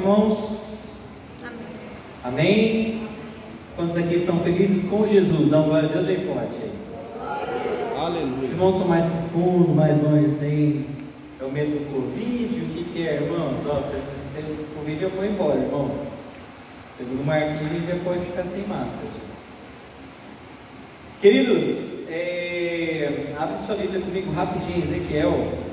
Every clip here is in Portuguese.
irmãos? Amém? Quantos aqui estão felizes com Jesus? Dá uma glória a Deus bem forte aí. Aleluia. Os irmãos estão mais profundos, mais longe assim. É o medo do Covid? O que é, irmãos? Ó, se o Covid já foi embora, irmãos. Segundo o Marquinhos, já pode ficar sem máscara. Queridos, abre sua Bíblia comigo rapidinho, Ezequiel.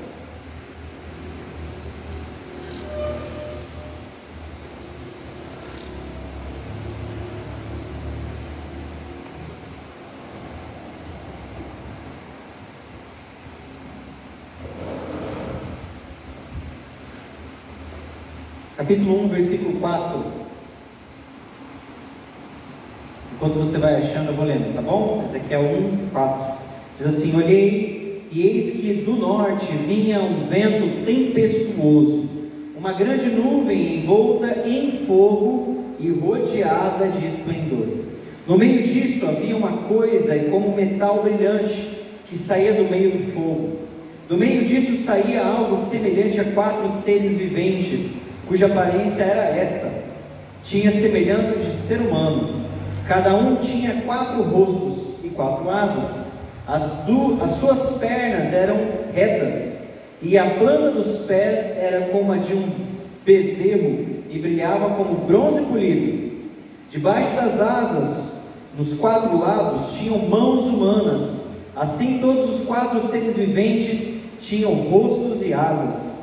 Capítulo 1, versículo 4. Enquanto você vai achando, eu vou lendo, tá bom? Ezequiel 1, 4. Diz assim: olhei, e eis que do norte vinha um vento tempestuoso, uma grande nuvem envolta em fogo e rodeada de esplendor. No meio disso havia uma coisa como metal brilhante, que saía do meio do fogo. Do meio disso saía algo semelhante a 4 seres viventes, cuja aparência era esta: tinha semelhança de ser humano. Cada um tinha 4 rostos e 4 asas. As suas pernas eram retas, e a planta dos pés era como a de um bezerro, e brilhava como bronze polido. Debaixo das asas, nos 4 lados, tinham mãos humanas. Assim todos os 4 seres viventes tinham rostos e asas.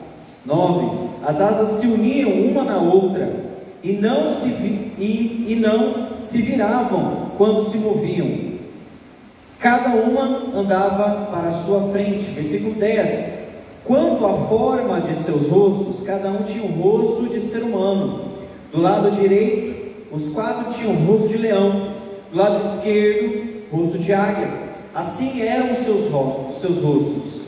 9. As asas se uniam uma na outra, e não se viravam quando se moviam. Cada uma andava para a sua frente. Versículo 10. Quanto à forma de seus rostos, cada um tinha um rosto de ser humano. Do lado direito, os 4 tinham um rosto de leão. Do lado esquerdo, rosto de águia. Assim eram os seus rostos.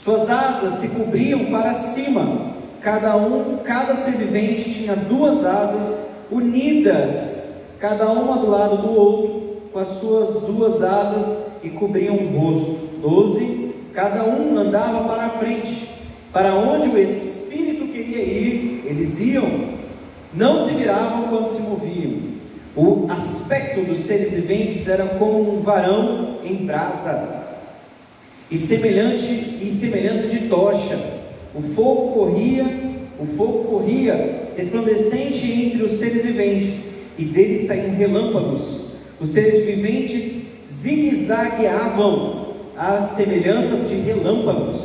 Suas asas se cobriam para cima. Cada ser vivente tinha 2 asas unidas, cada uma do lado do outro, com as suas 2 asas, e cobriam o rosto. 12. Cada um andava para a frente, para onde o Espírito queria ir, eles iam, não se viravam quando se moviam. O aspecto dos seres viventes era como um varão em brasa, e semelhança de tocha. O fogo corria resplandecente entre os seres viventes, e deles saíam relâmpagos. Os seres viventes zigue-zagueavam à semelhança de relâmpagos.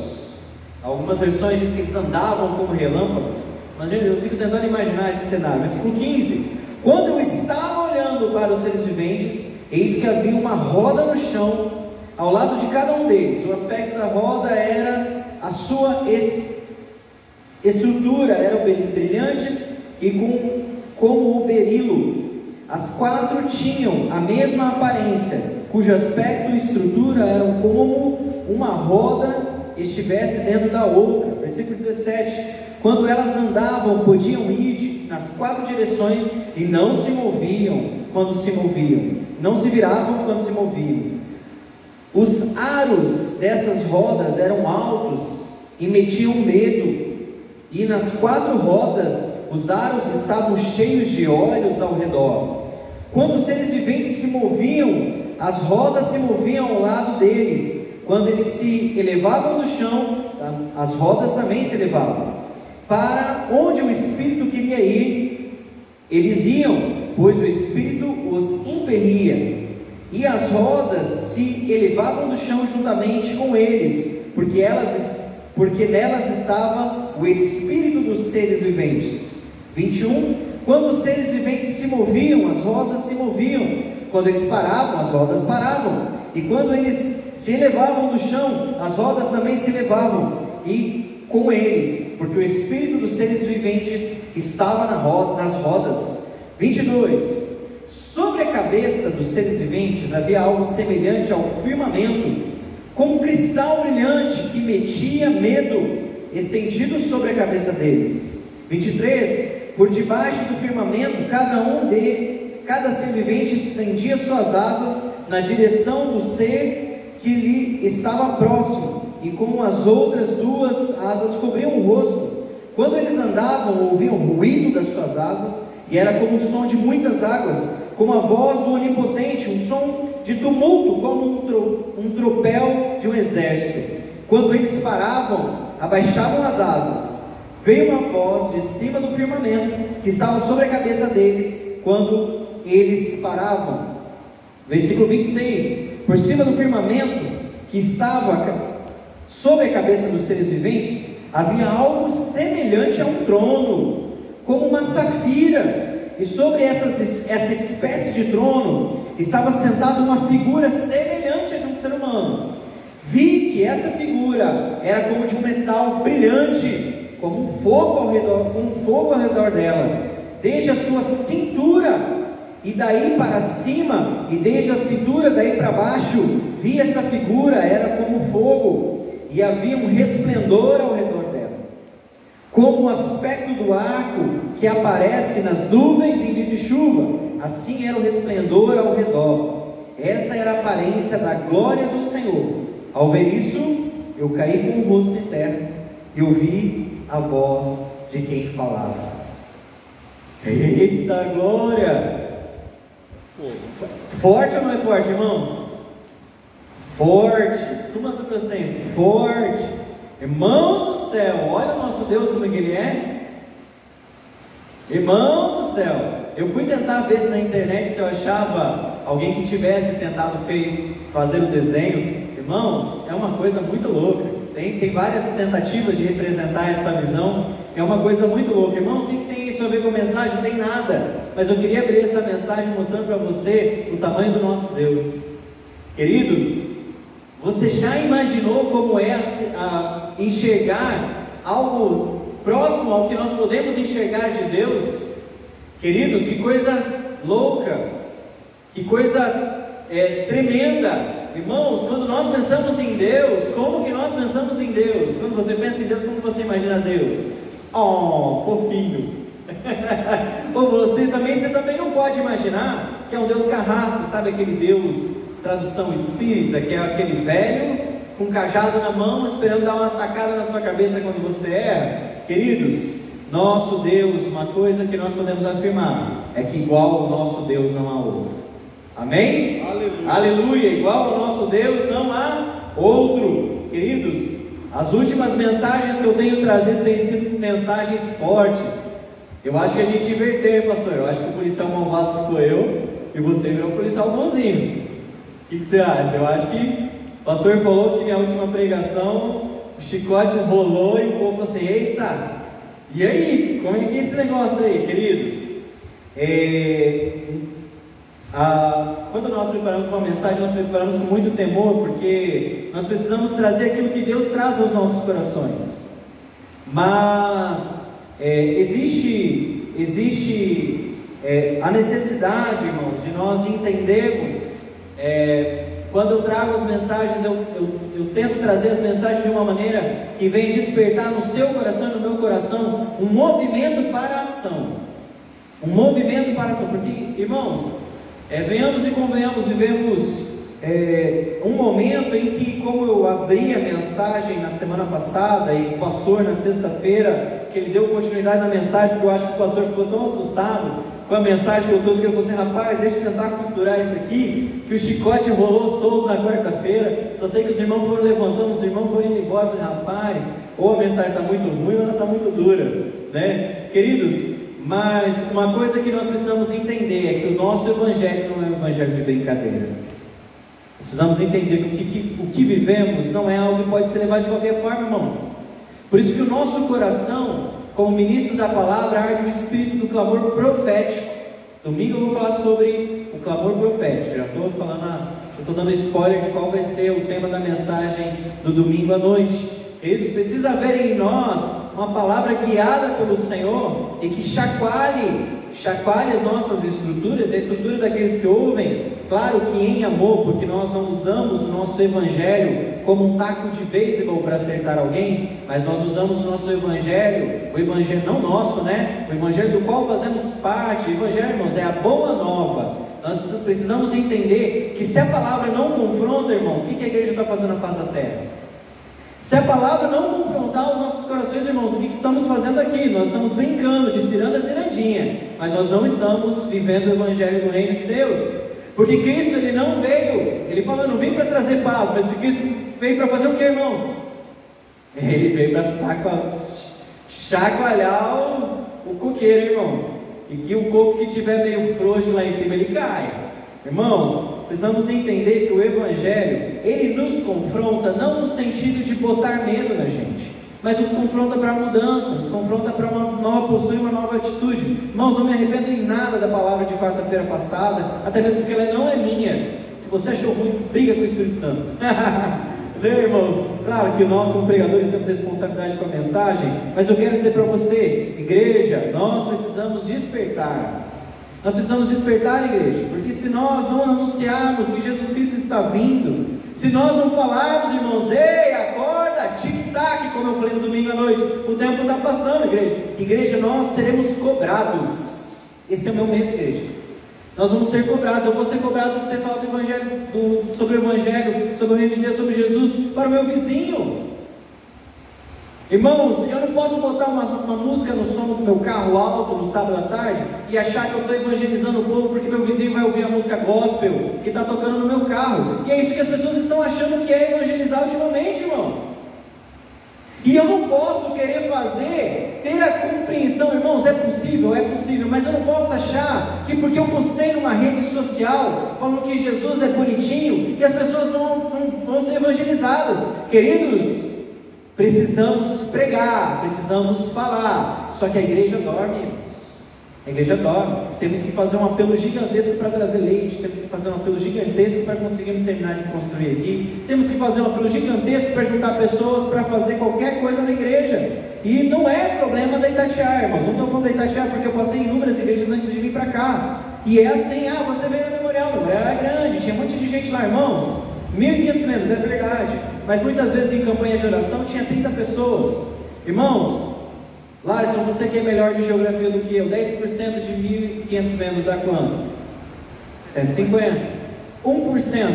Algumas versões dizem que eles andavam como relâmpagos, mas eu fico tentando imaginar esse cenário. Versículo 15: quando eu estava olhando para os seres viventes, eis que havia uma roda no chão, ao lado de cada um deles. O aspecto da roda era a sua estrutura, eram brilhantes e como o berilo. As 4 tinham a mesma aparência, cujo aspecto e estrutura eram como uma roda estivesse dentro da outra. Versículo 17: quando elas andavam, podiam ir nas 4 direções, e não se moviam quando se moviam, não se viravam quando se moviam. Os aros dessas rodas eram altos e metiam medo, e nas 4 rodas os aros estavam cheios de olhos ao redor. Quando os seres viventes se moviam, as rodas se moviam ao lado deles. Quando eles se elevavam do chão, as rodas também se elevavam. Para onde o Espírito queria ir, eles iam, pois o Espírito os impelia. E as rodas se elevavam do chão juntamente com eles, porque nelas estava o Espírito dos seres viventes. 21. Quando os seres viventes se moviam, as rodas se moviam. Quando eles paravam, as rodas paravam. E quando eles se elevavam do chão, as rodas também se elevavam, e com eles, porque o Espírito dos seres viventes estava nas rodas. 22. Sobre a cabeça dos seres viventes havia algo semelhante ao firmamento, como um cristal brilhante que metia medo, estendido sobre a cabeça deles. 23. Por debaixo do firmamento, cada ser vivente estendia suas asas na direção do ser que lhe estava próximo, e com as outras 2 asas cobriam o rosto. Quando eles andavam, ouviam o ruído das suas asas, e era como o som de muitas águas, como a voz do Onipotente, um som de tumulto, como um tropel de um exército. Quando eles paravam, abaixavam as asas, veio uma voz de cima do firmamento, que estava sobre a cabeça deles, quando eles paravam. Versículo 26, por cima do firmamento, que estava sobre a cabeça dos seres viventes, havia algo semelhante a um trono, como uma safira, e sobre essa espécie de trono, estava sentada uma figura semelhante a de um ser humano. Vi que essa figura era como de um metal brilhante, como um fogo ao redor dela, desde a sua cintura e daí para cima, e desde a cintura daí para baixo. Vi essa figura, era como fogo, e havia um resplendor ao redor dela, como o aspecto do arco que aparece nas nuvens em dia de chuva. Assim era o resplendor ao redor. Esta era a aparência da glória do Senhor. Ao ver isso, eu caí com o rosto em terra e ouvi a voz de quem falava. Eita glória! Forte ou não é forte, irmãos? Forte! Suma tua presença, forte! Irmãos do céu, olha o nosso Deus como é que Ele é. Irmãos do céu, eu fui tentar ver na internet se eu achava alguém que tivesse tentado fazer o desenho. Irmãos, é uma coisa muito louca. Tem várias tentativas de representar essa visão. É uma coisa muito louca. Irmãos, o que tem isso a ver com a mensagem? Não tem nada. Mas eu queria abrir essa mensagem mostrando para você o tamanho do nosso Deus. Queridos, você já imaginou como é enxergar algo próximo ao que nós podemos enxergar de Deus? Queridos, que coisa louca, que coisa tremenda. Irmãos, quando nós pensamos em Deus, como que nós pensamos em Deus? Quando você pensa em Deus, como você imagina Deus? Oh, fofinho. Ou você também não pode imaginar que é um Deus carrasco, sabe aquele Deus, tradução espírita, que é aquele velho com um cajado na mão, esperando dar uma tacada na sua cabeça quando você erra. Queridos, nosso Deus, uma coisa que nós podemos afirmar, é que igual ao nosso Deus não há outro. Amém? Aleluia. Aleluia, igual ao nosso Deus não há outro. Queridos, as últimas mensagens que eu tenho trazido têm sido mensagens fortes. Eu acho que a gente inverteu, pastor. Eu acho que o policial malvado ficou eu e você virou o policial bonzinho. O que você acha? Eu acho que o pastor falou que minha última pregação, o chicote rolou e o povo falou assim: eita, e aí? Como é que é esse negócio aí, queridos? Quando nós preparamos uma mensagem, nós preparamos com muito temor, porque nós precisamos trazer aquilo que Deus traz aos nossos corações. Mas existe a necessidade, irmãos, de nós entendermos. Quando eu trago as mensagens, eu tento trazer as mensagens de uma maneira que venha despertar no seu coração e no meu coração um movimento para a ação. Um movimento para a ação, porque, irmãos, venhamos e convenhamos, vivemos um momento em que, como eu abri a mensagem na semana passada, e o pastor na sexta-feira, que ele deu continuidade na mensagem, porque eu acho que o pastor ficou tão assustado com a mensagem que eu trouxe, que ele falou assim: rapaz, deixa eu tentar costurar isso aqui, que o chicote rolou solto na quarta-feira. Só sei que os irmãos foram levantando, os irmãos foram indo embora. Eu falei: rapaz, ou a mensagem está muito ruim ou ela está muito dura, né? Queridos, mas uma coisa que nós precisamos entender é que o nosso evangelho não é um evangelho de brincadeira. Nós precisamos entender que o que vivemos não é algo que pode ser levado de qualquer forma, irmãos. Por isso que o nosso coração, como ministro da palavra, arde o espírito do clamor profético. Domingo eu vou falar sobre o clamor profético. Já estou dando spoiler de qual vai ser o tema da mensagem do domingo à noite. Queridos, precisa haver em nós uma palavra guiada pelo Senhor e que chacoalhe as nossas estruturas, a estrutura daqueles que ouvem, claro que em amor, porque nós não usamos o nosso evangelho como um taco de beisebol para acertar alguém, mas nós usamos o nosso evangelho, o evangelho não nosso, né? O evangelho do qual fazemos parte. O evangelho, irmãos, é a boa nova. Nós precisamos entender que se a palavra não confronta, irmãos, o que a igreja está fazendo na face da terra? Se a palavra não confrontar os nossos corações, irmãos, o que estamos fazendo aqui? Nós estamos brincando de ciranda, cirandinha, mas nós não estamos vivendo o evangelho do reino de Deus. Porque Cristo, ele não veio, ele falou, não vim para trazer paz, mas Cristo veio para fazer o que, irmãos? Ele veio para chacoalhar o coqueiro, irmão, e que o coco que tiver meio frouxo lá em cima, ele cai. Irmãos, precisamos entender que o evangelho, ele nos confronta não no sentido de botar medo na gente, mas nos confronta para a mudança, nos confronta para uma nova postura e uma nova atitude. Irmãos, não me arrependo em nada da palavra de quarta-feira passada, até mesmo porque ela não é minha. Se você achou ruim, briga com o Espírito Santo. Né, irmãos? Claro que nós, como pregadores, temos responsabilidade com a mensagem, mas eu quero dizer para você, igreja, nós precisamos despertar. Nós precisamos despertar, igreja, porque se nós não anunciarmos que Jesus Cristo está vindo, se nós não falarmos, irmãos, ei, acorda, tic-tac, como eu falei no domingo à noite, o tempo está passando, igreja. Igreja, nós seremos cobrados. Esse é o meu medo, igreja. Nós vamos ser cobrados. Eu vou ser cobrado por ter falado sobre o evangelho, sobre o reino de Deus, sobre Jesus, para o meu vizinho. Irmãos, eu não posso botar uma música no som do meu carro alto no sábado à tarde e achar que eu estou evangelizando o povo porque meu vizinho vai ouvir a música gospel que está tocando no meu carro. E é isso que as pessoas estão achando que é evangelizar ultimamente, irmãos. E eu não posso querer ter a compreensão, irmãos, é possível, mas eu não posso achar que porque eu postei numa rede social falando que Jesus é bonitinho e as pessoas vão ser evangelizadas. Queridos, precisamos pregar, precisamos falar, só que a igreja dorme, irmãos. A igreja dorme. Temos que fazer um apelo gigantesco para trazer leite, temos que fazer um apelo gigantesco para conseguirmos terminar de construir aqui, temos que fazer um apelo gigantesco para juntar pessoas para fazer qualquer coisa na igreja. E não é problema da Itatiaia, irmãos. Não estou falando da Itatiaia porque eu passei em inúmeras igrejas antes de vir para cá. E é assim, você veio no Memorial é grande, tinha um monte de gente lá, irmãos. 1.500 membros, é verdade, mas muitas vezes em campanha de oração tinha 30 pessoas. Irmãos, Larson, você que é melhor de geografia do que eu, 10% de 1.500 membros dá quanto? 150. 1%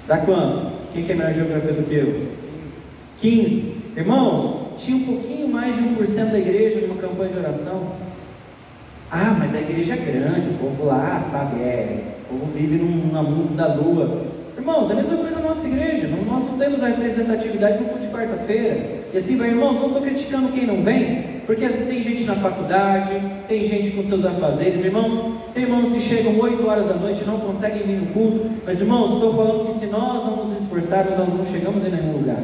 dá quanto? Quem que é melhor de geografia do que eu? 15. Irmãos, tinha um pouquinho mais de 1% da igreja numa campanha de oração. Mas a igreja é grande, o povo lá, sabe, o povo vive num mundo da lua. Irmãos, é a mesma coisa na nossa igreja. Nós não temos a representatividade no culto de quarta-feira. E assim vai, irmãos, não estou criticando quem não vem, porque assim, tem gente na faculdade, tem gente com seus afazeres, irmãos. Tem irmãos que chegam 8 horas da noite e não conseguem vir no culto. Mas irmãos, estou falando que se nós não nos esforçarmos, nós não chegamos em nenhum lugar.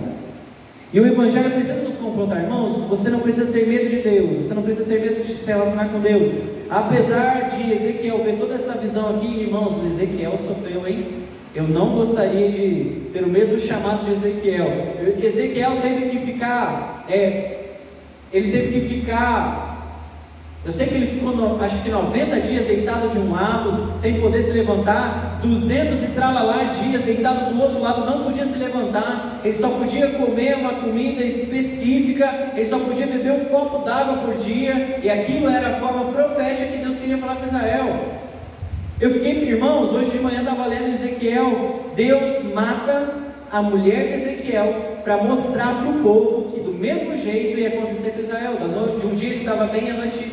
E o evangelho precisa nos confrontar, irmãos. Você não precisa ter medo de Deus, você não precisa ter medo de se relacionar com Deus. Apesar de Ezequiel ver toda essa visão aqui, irmãos, Ezequiel sofreu, hein? Eu não gostaria de ter o mesmo chamado de Ezequiel. Ezequiel teve que ficar, eu sei que ele ficou, acho que 90 dias deitado de um lado, sem poder se levantar, 200 e tralalá dias deitado do outro lado, não podia se levantar, ele só podia comer uma comida específica, ele só podia beber um copo d'água por dia, e aquilo era a forma profética que Deus queria falar com Israel. Eu fiquei, irmãos, hoje de manhã estava lendo Ezequiel, Deus mata a mulher de Ezequiel para mostrar para o povo que do mesmo jeito ia acontecer com Israel. De um dia ele estava bem, à noite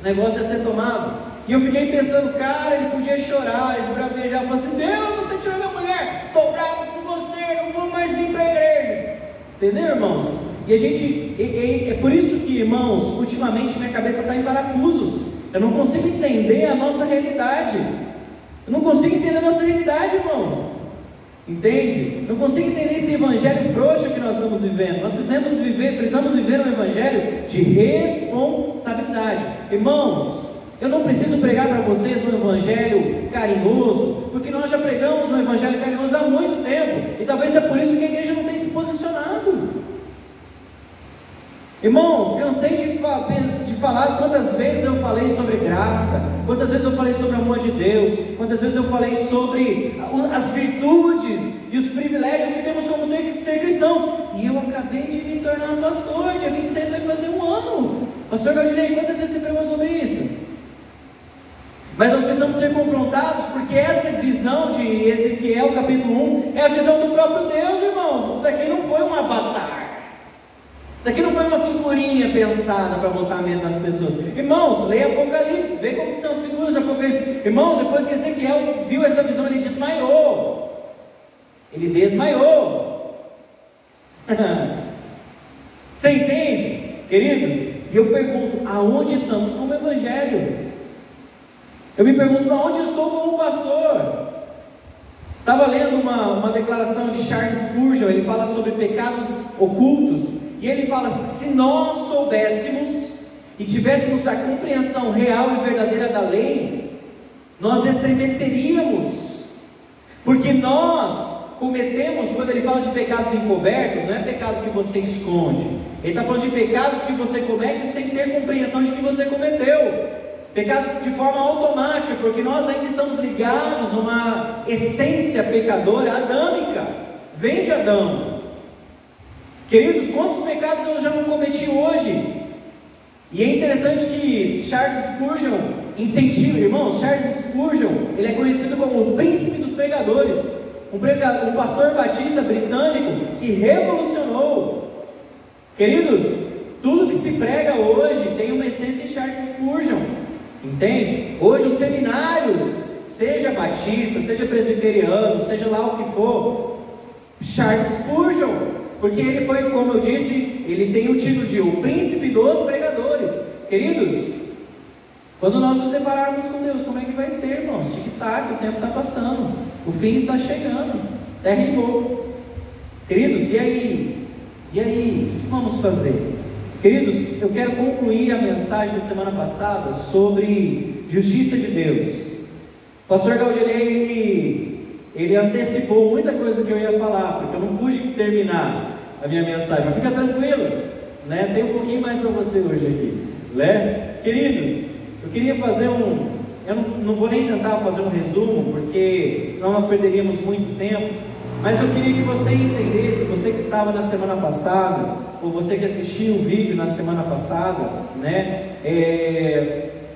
o negócio ia ser tomado. E eu fiquei pensando, cara, ele podia chorar, esbravejar, falar assim: Deus, você tirou minha mulher, estou bravo com você, não vou mais vir para a igreja. Entendeu, irmãos? E a gente, é por isso que, irmãos, ultimamente minha cabeça está em parafusos. Eu não consigo entender a nossa realidade. Eu não consigo entender a nossa realidade, irmãos. Entende? Não consigo entender esse evangelho frouxo que nós estamos vivendo. Nós precisamos viver um evangelho de responsabilidade. Irmãos, eu não preciso pregar para vocês um evangelho carinhoso, porque nós já pregamos um evangelho carinhoso há muito tempo. E talvez é por isso que a igreja não tem se posicionado. Irmãos, cansei de falar quantas vezes eu falei sobre graça, quantas vezes eu falei sobre o amor de Deus, quantas vezes eu falei sobre as virtudes e os privilégios que temos como ser cristãos. E eu acabei de me tornar pastor, dia 26 vai fazer um ano. Pastor Galdinei, quantas vezes você pregou sobre isso? Mas nós precisamos ser confrontados porque essa visão de Ezequiel capítulo 1 é a visão do próprio Deus, irmãos. Isso daqui não foi um avatar, isso aqui não foi uma figurinha pensada para botar medo nas pessoas. Irmãos, leia Apocalipse, vê como são as figuras de Apocalipse. Irmãos, depois que Ezequiel viu essa visão, ele desmaiou. Ele desmaiou. Você entende, queridos? E eu pergunto, aonde estamos como Evangelho? Eu me pergunto, aonde estou como pastor? Estava lendo uma declaração de Charles Spurgeon. Ele fala sobre pecados ocultos, e ele fala que se nós soubéssemos e tivéssemos a compreensão real e verdadeira da lei, nós estremeceríamos, porque nós cometemos, quando ele fala de pecados encobertos, não é pecado que você esconde, ele está falando de pecados que você comete sem ter compreensão de que você cometeu, pecados de forma automática, porque nós ainda estamos ligados a uma essência pecadora adâmica, vem de Adão. Queridos, quantos pecados eu já não cometi hoje? E é interessante que Charles Spurgeon incentiva, irmãos, Charles Spurgeon, ele é conhecido como o príncipe dos pregadores, um pastor batista britânico que revolucionou. Queridos, tudo que se prega hoje tem uma essência em Charles Spurgeon, entende? Hoje os seminários, seja batista, seja presbiteriano, seja lá o que for, Charles Spurgeon, porque ele foi, como eu disse, ele tem o título de o príncipe dos pregadores. Queridos, quando nós nos separarmos com Deus, como é que vai ser, irmãos? Tic-tac, o tempo está passando, o fim está chegando, terra em fogo. Queridos, e aí? E aí? O que vamos fazer? Queridos, eu quero concluir a mensagem da semana passada sobre justiça de Deus. O pastor Gaudelei, ele antecipou muita coisa que eu ia falar, porque eu não pude terminar a minha mensagem, mas fica tranquilo, né? Tem um pouquinho mais para você hoje aqui, né? Queridos, eu queria fazer eu não vou nem tentar fazer um resumo, porque senão nós perderíamos muito tempo, mas eu queria que você entendesse, você que estava na semana passada, ou você que assistiu o vídeo na semana passada, né?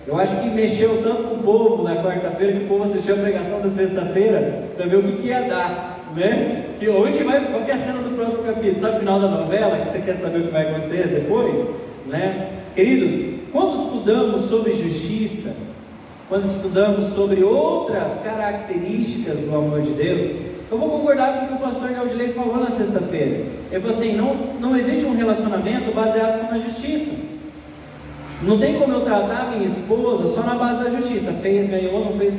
Eu acho que mexeu tanto com o povo na quarta-feira, que o povo assistiu a pregação da sexta-feira, para ver o que ia dar, né? Que hoje qual que é a cena do próximo capítulo? Sabe o final da novela, que você quer saber o que vai acontecer depois, né? Queridos, quando estudamos sobre justiça, quando estudamos sobre outras características do amor de Deus, eu vou concordar com o que o pastor Gaudelei falou na sexta-feira. Ele falou assim, não existe um relacionamento baseado só na justiça. Não tem como eu tratar minha esposa só na base da justiça, fez, ganhou, não fez,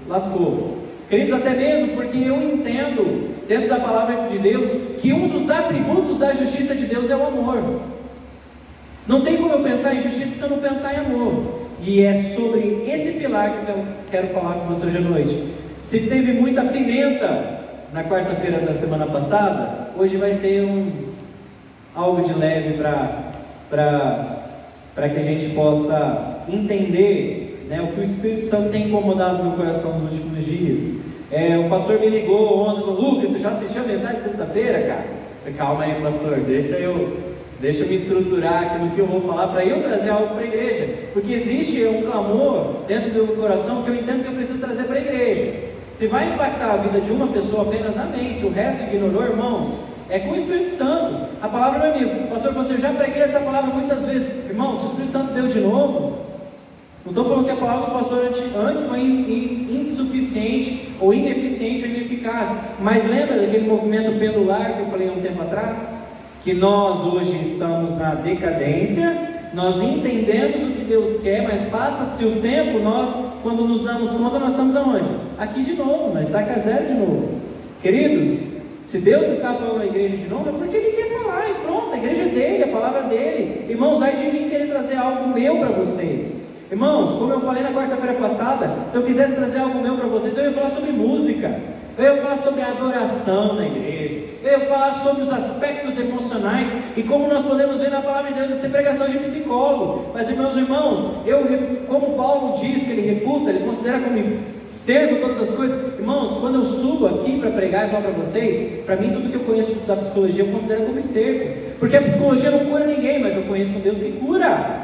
lascou. Queridos, até mesmo porque eu entendo, dentro da palavra de Deus, que um dos atributos da justiça de Deus é o amor. Não tem como eu pensar em justiça se eu não pensar em amor. E é sobre esse pilar que eu quero falar com você hoje à noite. Se teve muita pimenta na quarta-feira da semana passada, hoje vai ter algo de leve para que a gente possa entender, né, o que o Espírito Santo tem incomodado no meu coração nos últimos dias. O pastor me ligou ontem e falou, Lucas, você já assistiu a mensagem de sexta-feira, cara? Eu falei, calma aí, pastor, deixa eu me estruturar aqui no que eu vou falar para eu trazer algo para a igreja, porque existe um clamor dentro do meu coração que eu entendo que eu preciso trazer para a igreja. Se vai impactar a vida de uma pessoa apenas, amém. Se o resto ignorou, irmãos, é com o Espírito Santo. A palavra não é minha. Pastor, você já preguei essa palavra muitas vezes. Irmãos, se o Espírito Santo deu de novo, não estou falando que a palavra do pastor antes foi insuficiente, ou ineficiente, ou ineficaz, mas lembra daquele movimento pendular que eu falei há um tempo atrás? Que nós hoje estamos na decadência, nós entendemos o que Deus quer, mas passa-se o tempo, quando nos damos conta, nós estamos aonde? Aqui de novo, nós está zero de novo. Queridos, se Deus está falando à igreja de novo, é porque Ele quer falar, e pronto, a igreja é dele, a palavra é dele. Irmãos, ai de mim querer trazer algo meu para vocês. Irmãos, como eu falei na quarta-feira passada, se eu quisesse trazer algo meu para vocês, eu ia falar sobre música, eu ia falar sobre a adoração na igreja, eu ia falar sobre os aspectos emocionais e como nós podemos ver na palavra de Deus essa pregação de psicólogo. Mas meus irmãos, como Paulo diz que ele reputa, ele considera como esterco todas as coisas. Irmãos, quando eu subo aqui para pregar e falar para vocês, para mim tudo que eu conheço da psicologia eu considero como esterco, porque a psicologia não cura ninguém, mas eu conheço um Deus que cura.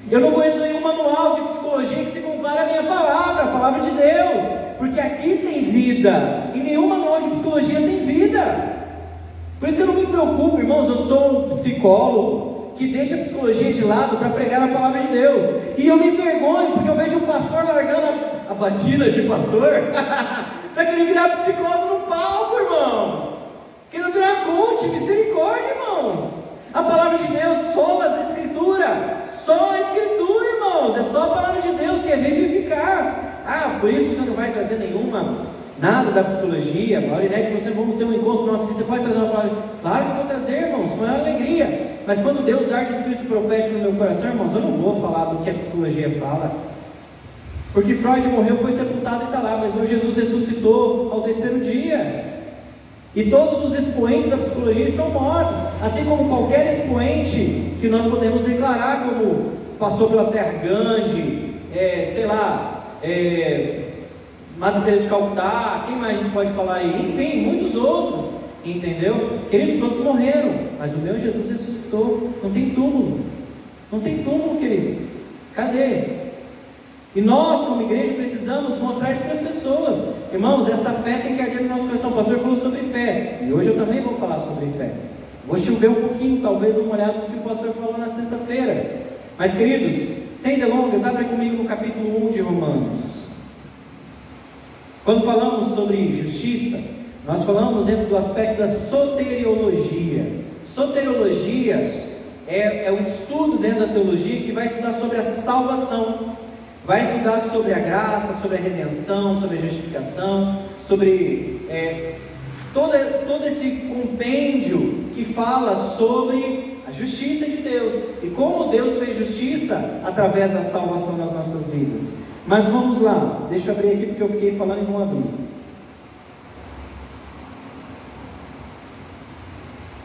Eu não conheço nenhum manual de psicologia que se compare à minha palavra, a palavra de Deus. porque aqui tem vida, e nenhum manual de psicologia tem vida. Por isso que eu não me preocupo, irmãos, eu sou um psicólogo que deixa a psicologia de lado para pregar a palavra de Deus, e eu me envergonho, porque eu vejo o pastor largando a batina de pastor, para querer virar psicólogo no palco, irmãos, querendo virar coach, misericórdia, irmãos. A palavra de Deus, só as escrituras, só a escritura, irmãos, é só a palavra de Deus que é viva e eficaz. Por isso você não vai trazer nada da psicologia. Paulinete, você vamos ter um encontro nosso aqui, você pode trazer uma palavra? Claro que vou trazer, irmãos, com alegria. Mas quando Deus arde o espírito profético no meu coração, irmãos, eu não vou falar do que a psicologia fala, porque Freud morreu, foi sepultado e está lá, mas meu Jesus ressuscitou ao terceiro dia. E todos os expoentes da psicologia estão mortos, assim como qualquer expoente que nós podemos declarar, como passou pela Terra Gandhi, Madre Teresa de Calcutá, quem mais a gente pode falar aí? Enfim, muitos outros, entendeu? Queridos, todos morreram, mas o meu Jesus ressuscitou. Não tem túmulo, não tem túmulo, queridos. Cadê? E nós, como igreja, precisamos mostrar isso para as pessoas. Irmãos, essa fé tem que arder no nosso coração. O pastor falou sobre fé, e hoje eu também vou falar sobre fé. Vou chover um pouquinho, talvez, numa olhada do que o pastor falou na sexta-feira. Mas, queridos, sem delongas, abre comigo no capítulo 1 de Romanos. Quando falamos sobre justiça, nós falamos dentro do aspecto da soteriologia. Soteriologia é o estudo dentro da teologia que vai estudar sobre a salvação, vai estudar sobre a graça, sobre a redenção, sobre a justificação, sobre todo esse compêndio que fala sobre a justiça de Deus e como Deus fez justiça através da salvação nas nossas vidas. Mas vamos lá, deixa eu abrir aqui porque eu fiquei falando em um adulto.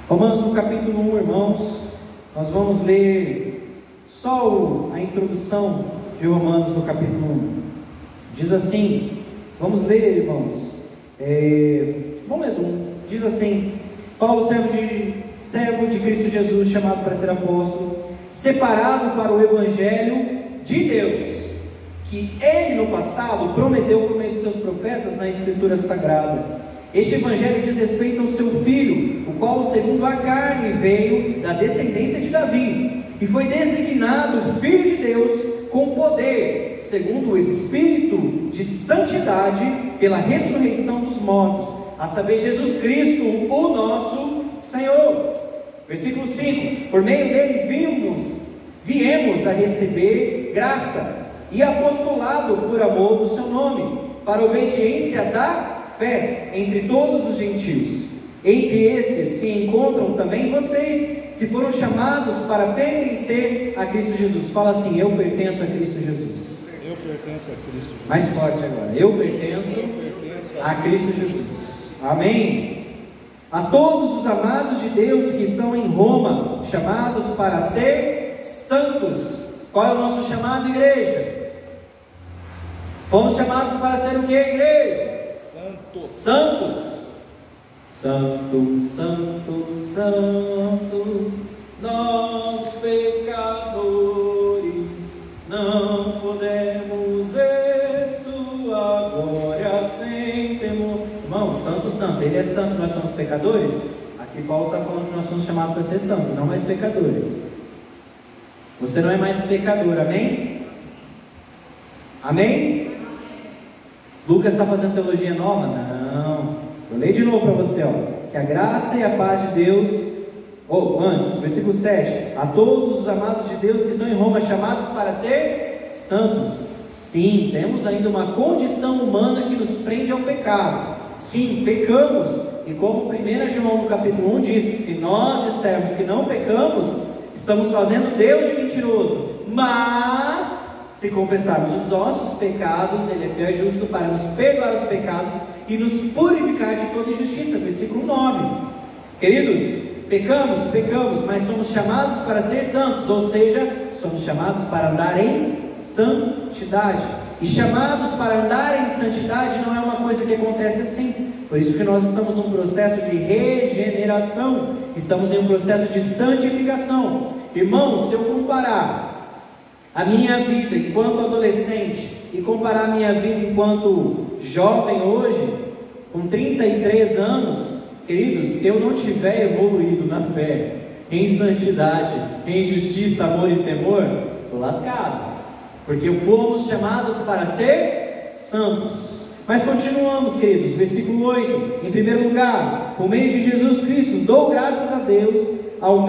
Romanos no capítulo 1, irmãos, nós vamos ler só a introdução de Romanos no capítulo 1. Diz assim, vamos ler, irmãos, vamos ler do 1. Diz assim: Paulo, servo de Cristo Jesus, chamado para ser apóstolo, separado para o evangelho de Deus, que ele no passado prometeu por meio dos seus profetas na escritura sagrada. Este evangelho diz respeito ao seu filho, o qual segundo a carne veio da descendência de Davi, e foi designado filho de Deus com poder, segundo o Espírito de santidade, pela ressurreição dos mortos, a saber, Jesus Cristo, o nosso Senhor. Versículo 5: por meio dele viemos a receber graça e apostolado por amor do seu nome, para a obediência da fé entre todos os gentios. Entre esses se encontram também vocês, que foram chamados para pertencer a Cristo Jesus. Fala assim: eu pertenço a Cristo Jesus. Eu pertenço a Cristo Jesus. Mais forte agora: eu pertenço a Cristo Jesus. Amém? A todos os amados de Deus que estão em Roma, chamados para ser santos. Qual é o nosso chamado, igreja? Fomos chamados para ser o que, igreja? Santos. Santo, santo, santo, nós os pecadores não podemos ver sua glória sem temor. Irmão, santo, santo, ele é santo, nós somos pecadores. Aqui Paulo está falando que nós somos chamados para ser santos, não mais pecadores. Você não é mais pecador, amém? Amém? Lucas está fazendo teologia nova? Não. Eu leio de novo para você, que a graça e a paz de Deus, antes, versículo 7, a todos os amados de Deus que estão em Roma, chamados para ser santos. Sim, temos ainda uma condição humana que nos prende ao pecado. Sim, pecamos, e como 1 João no capítulo 1 disse, se nós dissermos que não pecamos, estamos fazendo Deus de mentiroso. Mas se confessarmos os nossos pecados, Ele é fiel e justo para nos perdoar os pecados e nos purificar de toda injustiça. Versículo 9. Queridos, pecamos, mas somos chamados para ser santos, ou seja, somos chamados para andar em santidade. E chamados para andar em santidade não é uma coisa que acontece assim. Por isso que nós estamos num processo de regeneração, estamos em um processo de santificação. Irmãos, se eu comparar a minha vida enquanto adolescente e comparar a minha vida enquanto jovem hoje, com 33 anos, queridos, se eu não tiver evoluído na fé, em santidade, em justiça, amor e temor, estou lascado, porque fomos chamados para ser santos. Mas continuamos, queridos, versículo 8, em primeiro lugar, por meio de Jesus Cristo, dou graças ao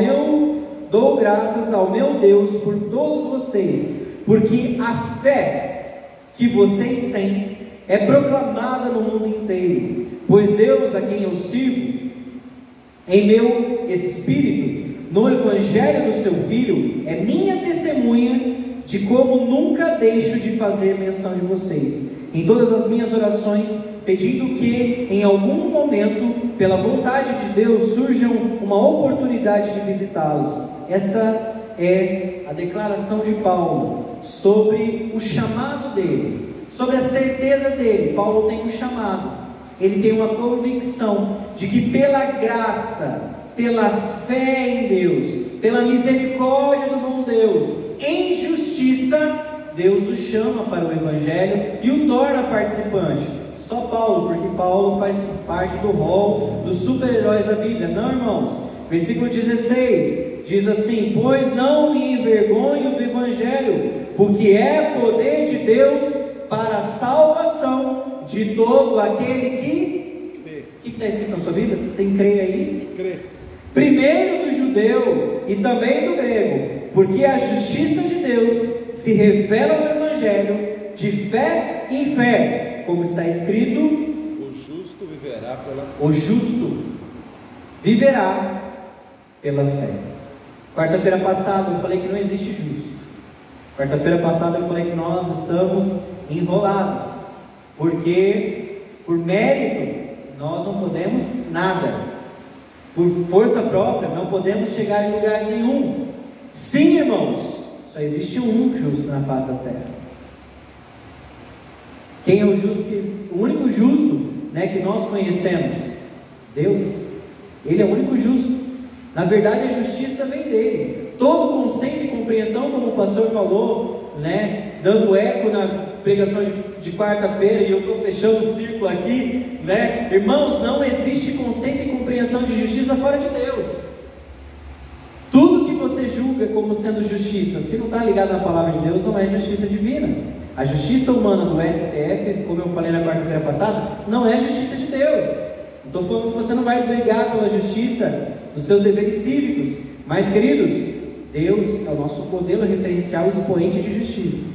meu Deus por todos vocês, porque a fé que vocês têm é proclamada no mundo inteiro, pois Deus, a quem eu sirvo, em meu espírito, no Evangelho do seu Filho, é minha testemunha de como nunca deixo de fazer menção de vocês, em todas as minhas orações, pedindo que, em algum momento, pela vontade de Deus, surja uma oportunidade de visitá-los. Essa é a declaração de Paulo sobre o chamado dele, sobre a certeza dele. Paulo tem um chamado, ele tem uma convicção de que pela graça, pela fé em Deus, pela misericórdia do bom Deus, em justiça, Deus o chama para o Evangelho e o torna participante. Só Paulo, porque Paulo faz parte do rol dos super-heróis da Bíblia. Não, irmãos. Versículo 16 diz assim: pois não me envergonho do Evangelho, porque é poder de Deus para a salvação de todo aquele que... O que está escrito na sua Bíblia? Tem que crer aí? Crê. Primeiro do judeu e também do grego, porque a justiça de Deus se revela no Evangelho, de fé em fé, como está escrito: o justo viverá pela fé. O justo viverá pela fé. Quarta-feira passada eu falei que não existe justo. Quarta-feira passada eu falei que nós estamos enrolados, porque por mérito nós não podemos nada, por força própria não podemos chegar em lugar nenhum. Sim, irmãos, só existe um justo na face da terra. Quem é o justo? O único justo, que nós conhecemos? Deus. Ele é o único justo. Na verdade, a justiça vem dele. Todo conceito e compreensão, como o pastor falou, dando eco na pregação de quarta-feira, e eu estou fechando o círculo aqui, irmãos, não existe conceito e compreensão de justiça fora de Deus. Tudo que você julga como sendo justiça, se não está ligado na palavra de Deus, não é justiça divina. A justiça humana do STF, como eu falei na quarta-feira passada, não é justiça de Deus. Não estou falando que você não vai brigar pela justiça dos seus deveres cívicos, mas, queridos, Deus é o nosso modelo referencial, expoente de justiça.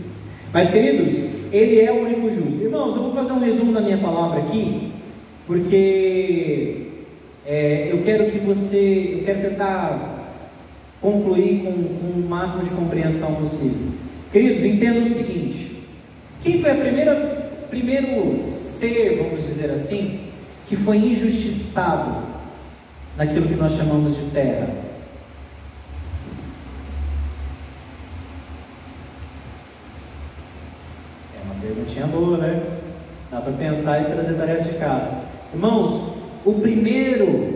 Mas, queridos, Ele é o único justo. Irmãos, eu vou fazer um resumo da minha palavra aqui, porque eu quero tentar concluir com o máximo de compreensão possível. Queridos, entendam o seguinte: quem foi primeiro ser, vamos dizer assim, que foi injustiçado naquilo que nós chamamos de terra? É uma perguntinha boa, né? Dá para pensar e trazer tarefa de casa. Irmãos, o primeiro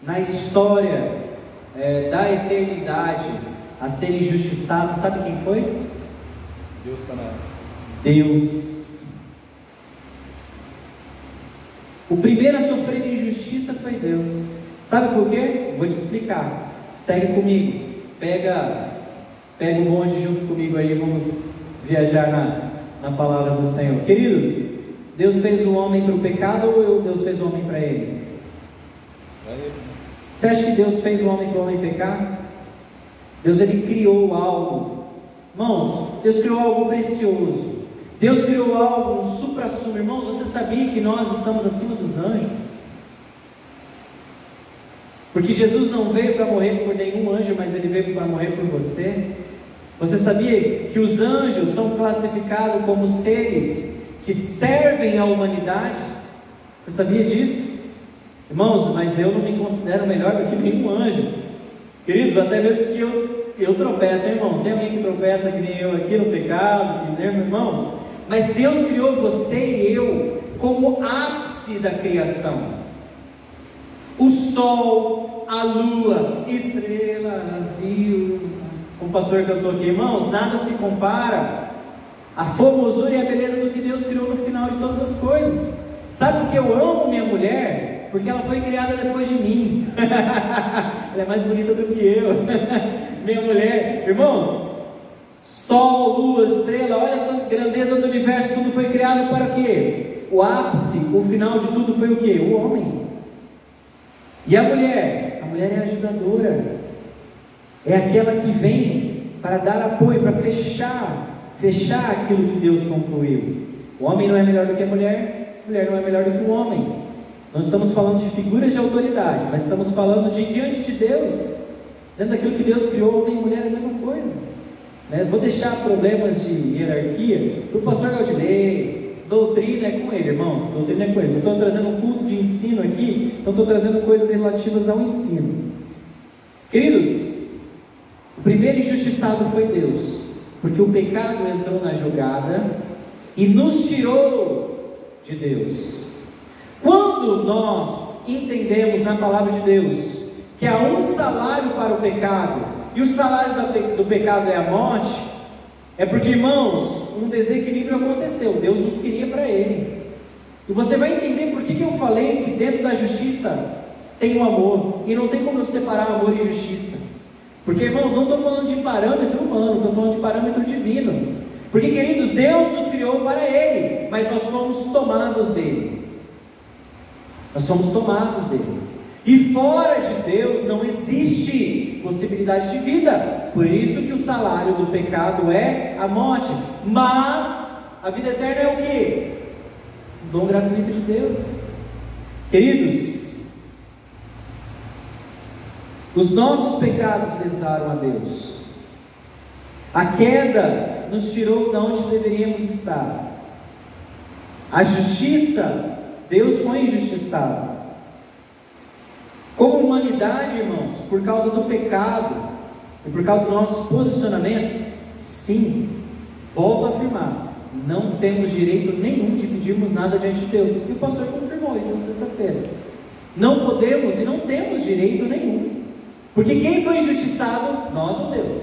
na história da eternidade a ser injustiçado, sabe quem foi? Deus está na... Deus. O primeiro a sofrer injustiça foi Deus. Sabe por quê? Vou te explicar. Segue comigo. Pega o bonde junto comigo aí. Vamos viajar na palavra do Senhor. Queridos, Deus fez o homem para o pecado ou Deus fez o homem para ele? Você acha que Deus fez o homem para o homem pecar? Deus, Ele criou algo. Irmãos, Deus criou algo precioso. Deus criou algo, um supra-sumo. Irmãos, você sabia que nós estamos acima dos anjos? Porque Jesus não veio para morrer por nenhum anjo, mas Ele veio para morrer por você. Você sabia que os anjos são classificados como seres que servem à humanidade? Você sabia disso? Irmãos, mas eu não me considero melhor do que nenhum anjo. Queridos, até mesmo que eu tropeço, hein, irmãos? Tem alguém que tropeça que nem eu aqui no pecado, irmãos? Mas Deus criou você e eu como ápice da criação. O sol, a lua, estrelas e como o pastor cantou aqui, irmãos, nada se compara à formosura e à beleza do que Deus criou no final de todas as coisas. Sabe por que eu amo minha mulher? Porque ela foi criada depois de mim. Ela é mais bonita do que eu. Minha mulher, irmãos, sol, lua, estrela, olha a grandeza do universo, tudo foi criado para quê? O ápice, o final de tudo foi o quê? O homem. E a mulher? A mulher é ajudadora, é aquela que vem para dar apoio, para fechar aquilo que Deus concluiu. O homem não é melhor do que a mulher não é melhor do que o homem. Não estamos falando de figuras de autoridade, mas estamos falando de diante de Deus, dentro daquilo que Deus criou, homem e mulher é a mesma coisa, né? Vou deixar problemas de hierarquia para o pastor Gaudilei. Doutrina é com ele, irmãos, doutrina é com ele. Eu estou trazendo um culto de ensino aqui, então estou trazendo coisas relativas ao ensino. Queridos, o primeiro injustiçado foi Deus, porque o pecado entrou na jogada e nos tirou de Deus. Quando nós entendemos na palavra de Deus que há um salário para o pecado, e o salário do pecado é a morte, é porque, irmãos, um desequilíbrio aconteceu. Deus nos queria para Ele. E você vai entender por que eu falei que dentro da justiça tem o amor, e não tem como eu separar amor e justiça. Porque, irmãos, não estou falando de parâmetro humano, estou falando de parâmetro divino. Porque, queridos, Deus nos criou para Ele, mas nós fomos tomados dEle. Nós somos tomados dEle. E fora de Deus não existe possibilidade de vida. Por isso que o salário do pecado é a morte. Mas a vida eterna é o quê? O dom gratuito de Deus. Queridos, os nossos pecados lesaram a Deus. A queda nos tirou de onde deveríamos estar. A justiça, Deus foi injustiçado. Como humanidade, irmãos, por causa do pecado e por causa do nosso posicionamento, sim, volto a afirmar, não temos direito nenhum de pedirmos nada diante de Deus. E o pastor confirmou isso na sexta-feira. Não podemos e não temos direito nenhum, porque quem foi injustiçado? Nós ou Deus.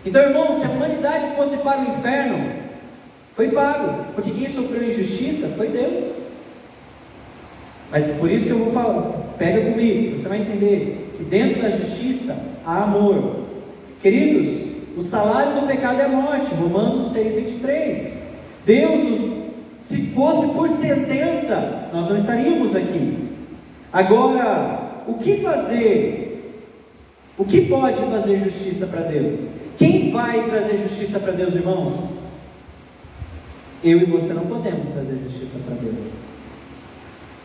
Então, irmãos, se a humanidade fosse para o inferno, foi pago, porque quem sofreu injustiça foi Deus. Mas por isso que eu vou falar, pega comigo, você vai entender que dentro da justiça há amor. Queridos, o salário do pecado é a morte, Romanos 6:23. Deus, se fosse por sentença, nós não estaríamos aqui. Agora, o que fazer? O que pode fazer justiça para Deus? Quem vai trazer justiça para Deus, irmãos? Eu e você não podemos trazer justiça para Deus.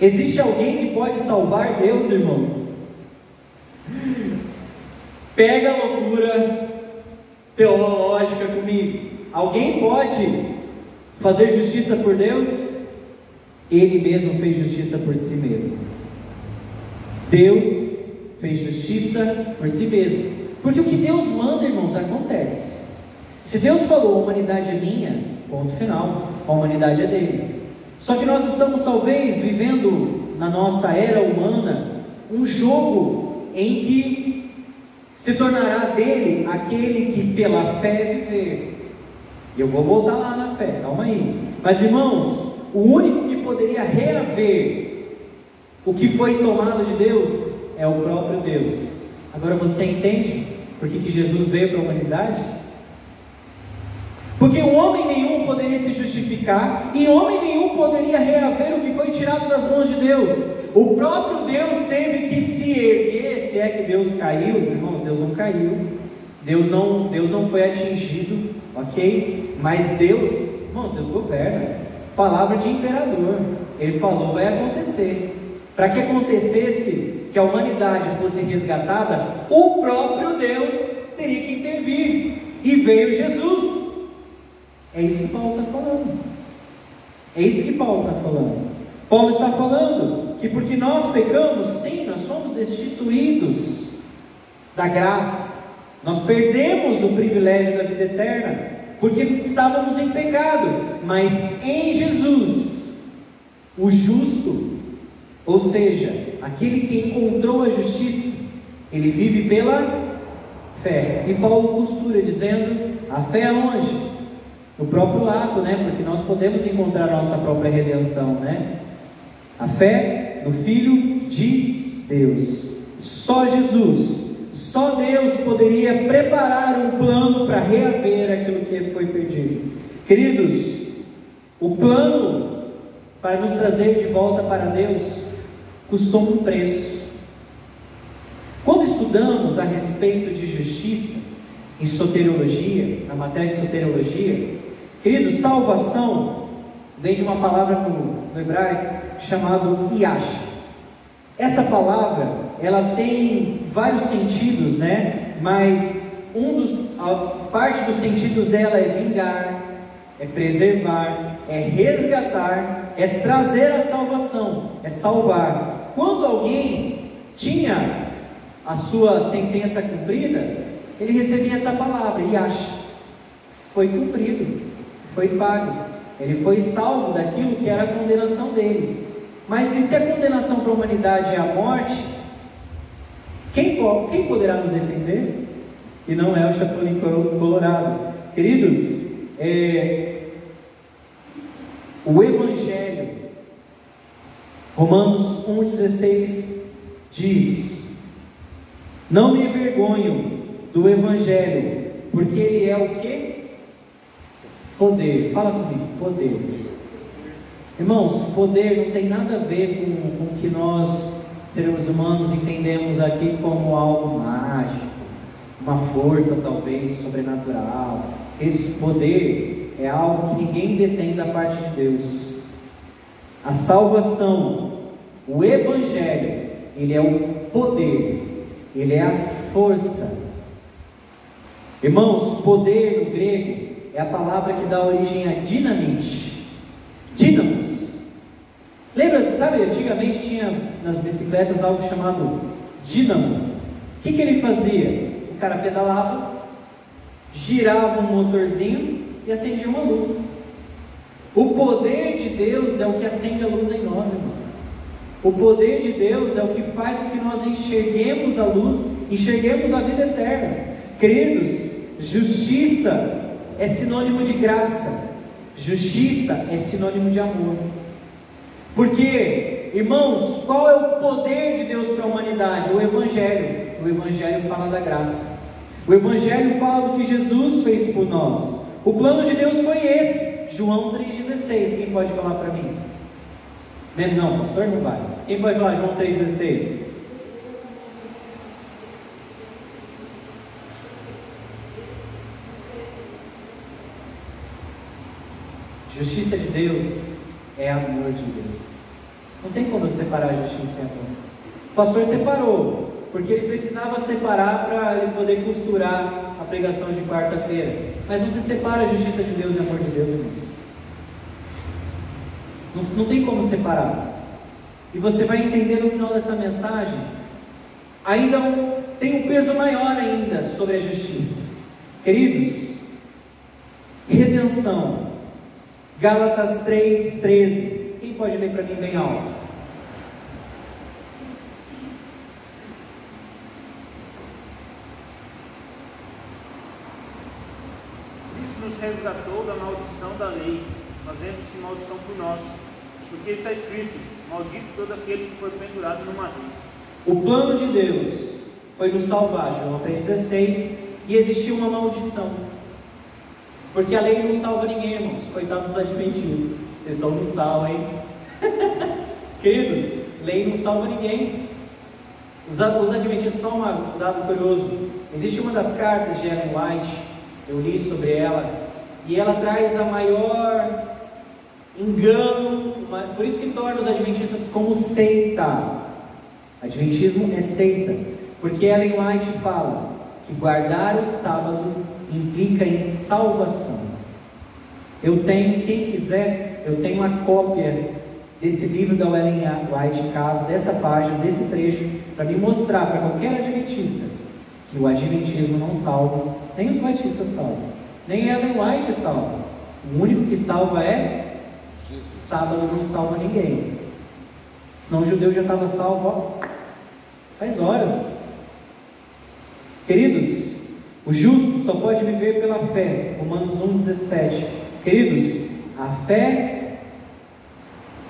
Existe alguém que pode salvar Deus, irmãos? Pega a loucura teológica comigo. Alguém pode fazer justiça por Deus? Ele mesmo fez justiça por si mesmo. Deus fez justiça por si mesmo. Porque o que Deus manda, irmãos, acontece. Se Deus falou, a humanidade é minha, ponto final, a humanidade é dele. Só que nós estamos talvez vivendo na nossa era humana um jogo em que se tornará dele aquele que pela fé viver. E eu vou voltar lá na fé, calma aí. Mas, irmãos, o único que poderia reaver o que foi tomado de Deus é o próprio Deus. Agora você entende por que Jesus veio para a humanidade? Porque homem nenhum poderia se justificar, e homem nenhum poderia reaver o que foi tirado das mãos de Deus. O próprio Deus teve que se erguer. Se é que Deus caiu, irmãos, Deus não caiu, Deus não foi atingido, ok? Mas Deus, irmãos, Deus governa. Palavra de imperador, Ele falou, vai acontecer. Para que acontecesse, que a humanidade fosse resgatada, o próprio Deus teria que intervir, e veio Jesus. É isso que Paulo está falando. É isso que Paulo está falando. Paulo está falando que porque nós pecamos, sim, nós somos destituídos da graça. Nós perdemos o privilégio da vida eterna, porque estávamos em pecado. Mas em Jesus, o justo, ou seja, aquele que encontrou a justiça, ele vive pela Fé. E Paulo costura dizendo, a fé aonde? No próprio ato, né? Porque nós podemos encontrar a nossa própria redenção, né? A fé no Filho de Deus. Só Jesus, só Deus poderia preparar um plano para reaver aquilo que foi perdido. Queridos, o plano para nos trazer de volta para Deus custou um preço. Quando estudamos a respeito de justiça em soteriologia, na matéria de soteriologia, queridos, salvação vem de uma palavra no hebraico chamado Yash. Essa palavra, ela tem vários sentidos, né? Mas parte dos sentidos dela é vingar, é preservar, é resgatar, é trazer a salvação, é salvar. Quando alguém tinha a sua sentença cumprida, ele recebia essa palavra, Yash. Foi cumprido, foi pago, ele foi salvo daquilo que era a condenação dele. Mas e se a condenação para a humanidade é a morte, quem poderá nos defender? E não é o Chapolin Colorado. Queridos, o Evangelho, Romanos 1,16 diz: não me envergonho do Evangelho, porque ele é o que? Poder. Fala comigo, poder. Irmãos, poder não tem nada a ver com o que nós, seres humanos, entendemos aqui como algo mágico, uma força talvez sobrenatural. Esse poder é algo que ninguém detém da parte de Deus. A salvação, o Evangelho, ele é o poder, ele é a força. Irmãos, poder no grego é a palavra que dá origem a dinamite. Dínamos. Lembra, sabe, antigamente tinha nas bicicletas algo chamado dínamo. O que ele fazia? O cara pedalava, girava um motorzinho e acendia uma luz. O poder de Deus é o que acende a luz em nós, irmãos. O poder de Deus é o que faz com que nós enxerguemos a luz, enxerguemos a vida eterna. Queridos, justiça é sinônimo de graça, justiça é sinônimo de amor. Porque, irmãos, qual é o poder de Deus para a humanidade? O Evangelho. O Evangelho fala da graça. O Evangelho fala do que Jesus fez por nós. O plano de Deus foi esse. João 3,16. Quem pode falar para mim? Não, pastor, não vai. Quem pode falar João 3,16? Justiça de Deus é amor de Deus. Não tem como separar a justiça e amor. O pastor separou, porque ele precisava separar para ele poder costurar a pregação de quarta-feira. Mas não se separa a justiça de Deus e amor de Deus, irmãos. Não tem como separar. E você vai entender no final dessa mensagem, ainda tem um peso maior ainda sobre a justiça. Queridos, redenção. Gálatas 3,13. Quem pode ler para mim bem alto? Cristo nos resgatou da maldição da lei, fazendo-se maldição por nós, porque está escrito: maldito todo aquele que foi pendurado no madeiro. O plano de Deus foi nos salvar, João 3,16, e existiu uma maldição. Porque a lei não salva ninguém, irmãos. Coitados dos adventistas. Vocês estão no sal, hein? Queridos, lei não salva ninguém. Os adventistas são um dado curioso. Existe uma das cartas de Ellen White, eu li sobre ela, e ela traz a maior engano, por isso que torna os adventistas como seita. Adventismo é seita, porque Ellen White fala que guardar o sábado implica em salvação. Eu tenho, quem quiser, eu tenho uma cópia desse livro da Ellen White em casa, dessa página, desse trecho, para me mostrar para qualquer adventista que o adventismo não salva, nem os batistas salvam, nem Ellen White salva. O único que salva é sábado, não salva ninguém. Senão o judeu já estava salvo faz horas. Queridos, O justo só pode viver pela fé. Romanos 1,17. Queridos, a fé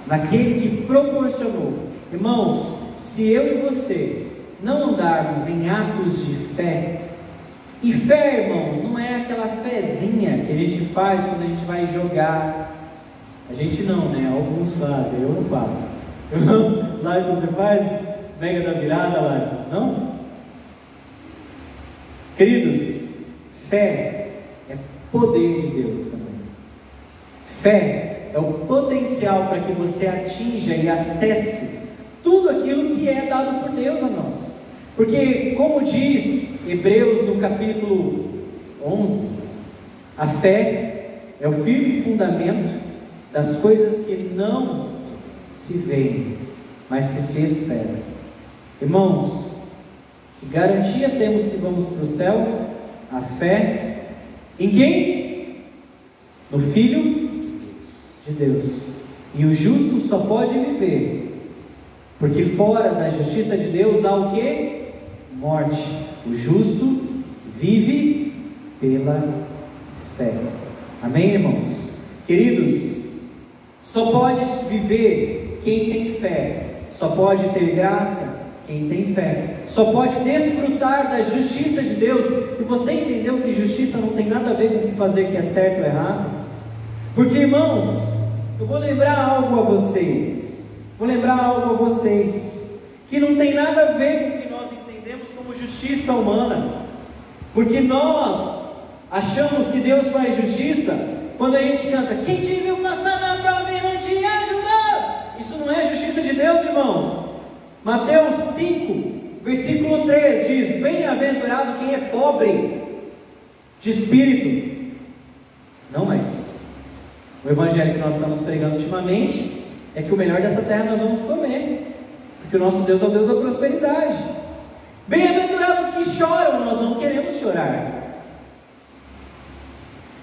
naquele que proporcionou. Irmãos, se eu e você não andarmos em atos de fé, e fé, irmãos, não é aquela fezinha que a gente faz quando a gente vai jogar. A gente não, né? Alguns fazem, eu não faço. Lars, você faz? Mega da virada, Lars? Não? Queridos, fé é poder de Deus também. Fé é o potencial para que você atinja e acesse tudo aquilo que é dado por Deus a nós. Porque, como diz Hebreus no capítulo 11, a fé é o firme fundamento das coisas que não se veem, mas que se esperam. Irmãos, que garantia temos que vamos para o céu? A fé em quem? No Filho de Deus. E o justo só pode viver, porque fora da justiça de Deus há o que? Morte. O justo vive pela fé. Amém, irmãos? Queridos, só pode viver quem tem fé. Só pode ter graça quem tem fé. Só pode desfrutar da justiça de Deus. E você entendeu que justiça não tem nada a ver com o que fazer que é certo ou errado? Porque, irmãos, eu vou lembrar algo a vocês. Que não tem nada a ver com o que nós entendemos como justiça humana. Porque nós achamos que Deus faz justiça quando a gente canta: quem te viu passar na prova e não te ajudou. Isso não é justiça de Deus, irmãos. Mateus 5, versículo 3 diz: bem-aventurado quem é pobre de espírito. Não, mas o evangelho que nós estamos pregando ultimamente é que o melhor dessa terra nós vamos comer, porque o nosso Deus é o Deus da prosperidade. Bem-aventurados que choram, nós não queremos chorar.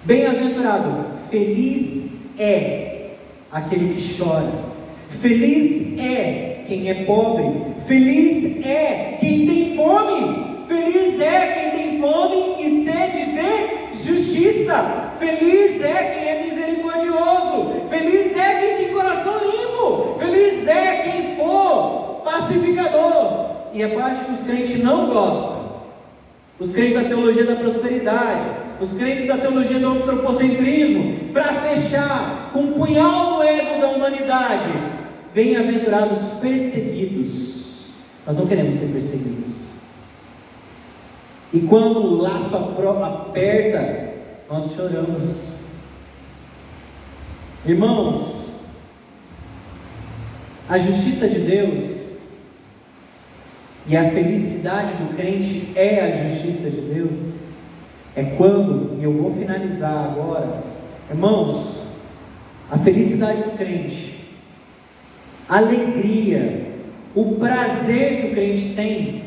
Bem-aventurado, feliz é aquele que chora, feliz é quem é pobre, feliz é quem tem fome, feliz é quem tem fome e sede de justiça, feliz é quem é misericordioso, feliz é quem tem coração limpo, feliz é quem for pacificador. E a parte que os crentes não gostam, os crentes da teologia da prosperidade, os crentes da teologia do antropocentrismo, para fechar com um punhal no ego da humanidade: bem-aventurados perseguidos. Nós não queremos ser perseguidos. E quando o laço aperta, nós choramos. Irmãos, a justiça de Deus e a felicidade do crente é a justiça de Deus. É quando, e eu vou finalizar agora, irmãos, a felicidade do crente, a alegria, o prazer que o crente tem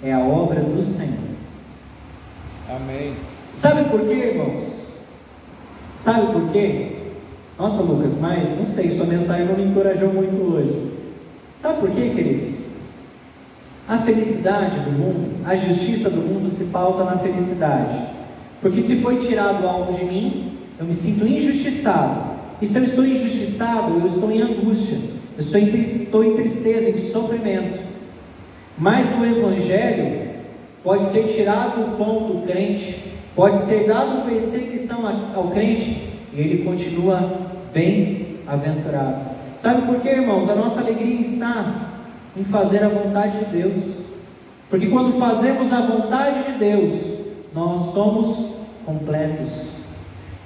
é a obra do Senhor. Amém. Sabe por quê, irmãos? Sabe por quê? Nossa, Lucas, mas não sei, sua mensagem não me encorajou muito hoje. Sabe por quê, queridos? A felicidade do mundo, a justiça do mundo se pauta na felicidade. Porque se foi tirado algo de mim, eu me sinto injustiçado. E se eu estou injustiçado, eu estou em angústia, eu estou em tristeza, em sofrimento. Mas no Evangelho, pode ser tirado o pão do crente, pode ser dado perseguição ao crente, e ele continua bem-aventurado. Sabe por quê, irmãos? A nossa alegria está em fazer a vontade de Deus, porque quando fazemos a vontade de Deus, nós somos completos.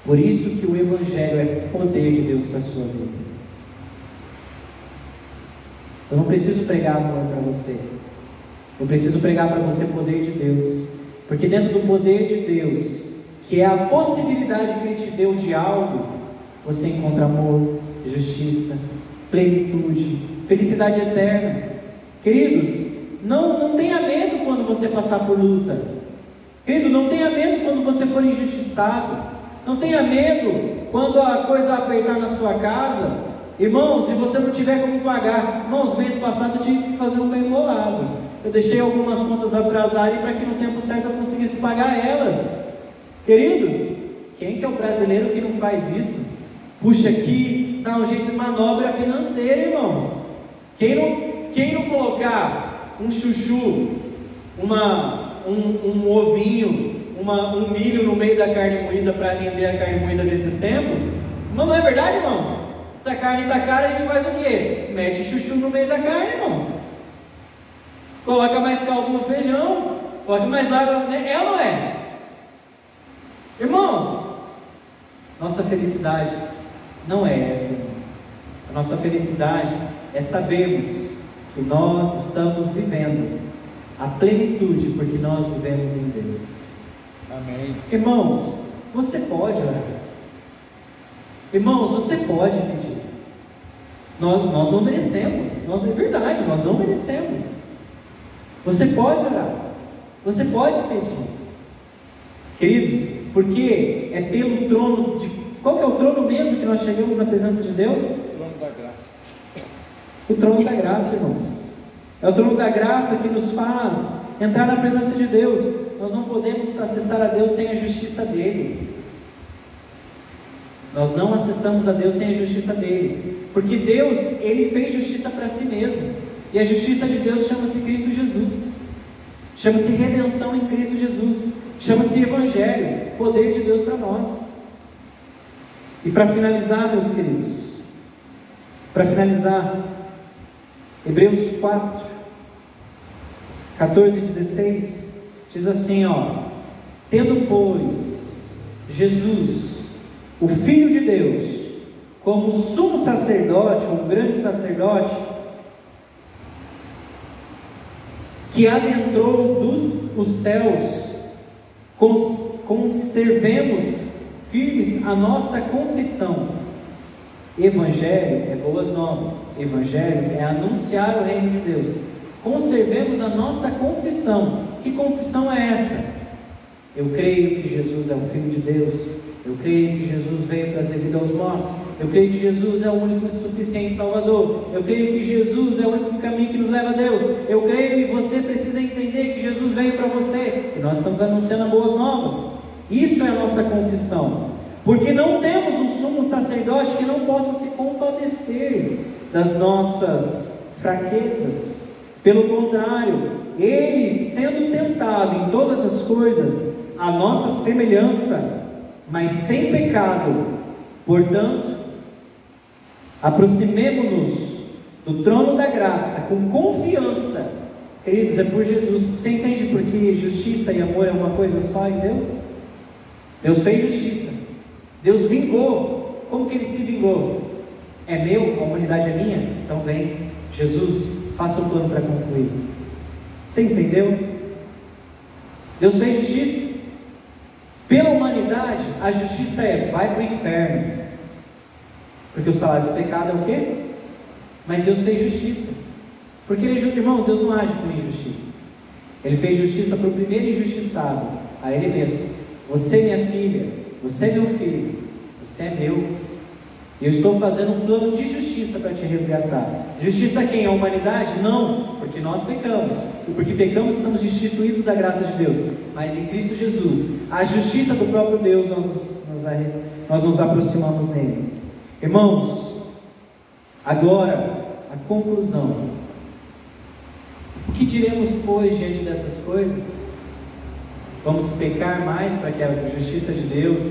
Por isso que o Evangelho é poder de Deus para a sua vida. Eu não preciso pregar amor para você, eu preciso pregar para você poder de Deus, porque dentro do poder de Deus, que é a possibilidade que Ele te deu de algo, você encontra amor, justiça, plenitude, felicidade eterna. Queridos, não tenha medo quando você passar por luta. Querido, não tenha medo quando você for injustiçado. Não tenha medo quando a coisa apertar na sua casa. Irmãos, se você não tiver como pagar, irmãos, mês passado eu tive que fazer um bem bolado. eu deixei algumas contas atrasarem para que no tempo certo eu conseguisse pagar elas. Queridos, quem que é o brasileiro que não faz isso? Puxa aqui, dá um jeito de manobra financeira, irmãos. Quem não colocar um chuchu, um ovinho, um milho no meio da carne moída para render a carne moída desses tempos? Não é verdade, irmãos? Se a carne está cara, a gente faz o quê? Mete chuchu no meio da carne, irmãos. Coloca mais caldo no feijão, coloca mais água, né? É ou não é? Irmãos, nossa felicidade não é essa, irmãos. A nossa felicidade é sabermos que nós estamos vivendo a plenitude, porque nós vivemos em Deus. Amém. Irmãos, você pode orar. Irmãos, você pode pedir. Nós não merecemos. É verdade, nós não merecemos. Você pode orar. Você pode pedir. Queridos, porque é pelo trono de... Qual que é o trono mesmo que nós chegamos na presença de Deus? O trono da graça. O trono da graça, irmãos. É o trono da graça que nos faz entrar na presença de Deus. Nós não podemos acessar a Deus sem a justiça dele. Nós não acessamos a Deus sem a justiça dele. Porque Deus, ele fez justiça para si mesmo. E a justiça de Deus chama-se Cristo Jesus. Chama-se redenção em Cristo Jesus. Chama-se Evangelho, poder de Deus para nós. E para finalizar, meus queridos, Hebreus 4, 14 e 16, diz assim, tendo, pois, Jesus, o Filho de Deus, como sumo sacerdote, ou grande sacerdote, que adentrou os céus, conservemos firmes a nossa confissão. Evangelho é boas novas, Evangelho é anunciar o reino de Deus. Conservemos a nossa confissão. Que confissão é essa? Eu creio que Jesus é o Filho de Deus, eu creio que Jesus veio trazer vida aos mortos, eu creio que Jesus é o único e suficiente Salvador, eu creio que Jesus é o único caminho que nos leva a Deus, eu creio que você precisa entender que Jesus veio para você, e nós estamos anunciando as boas novas. Isso é a nossa confissão, porque não temos um sumo sacerdote que não possa se compadecer das nossas fraquezas. Pelo contrário, ele, sendo tentado em todas as coisas, a nossa semelhança, mas sem pecado. Portanto, aproximemo-nos do trono da graça com confiança. Queridos, é por Jesus. Você entende por que justiça e amor é uma coisa só em Deus? Deus fez justiça, Deus vingou. Como que ele se vingou? É meu, a humanidade é minha? Então vem, Jesus, faça o plano para concluir. Você entendeu? Deus fez justiça. Pela humanidade, a justiça vai para o inferno, porque o salário do pecado é o quê? Mas Deus fez justiça, porque irmãos, Deus não age com injustiça. Ele fez justiça para o primeiro injustiçado, a ele mesmo. Você, minha filha, você é meu filho, você é meu. Eu estou fazendo um plano de justiça para te resgatar. Justiça a quem? A humanidade? Não, porque nós pecamos. E porque pecamos, estamos destituídos da graça de Deus. Mas em Cristo Jesus, a justiça do próprio Deus, nós nos aproximamos nele. Irmãos, agora, a conclusão. O que diremos, pois, diante dessas coisas? Vamos pecar mais para que a justiça de Deus,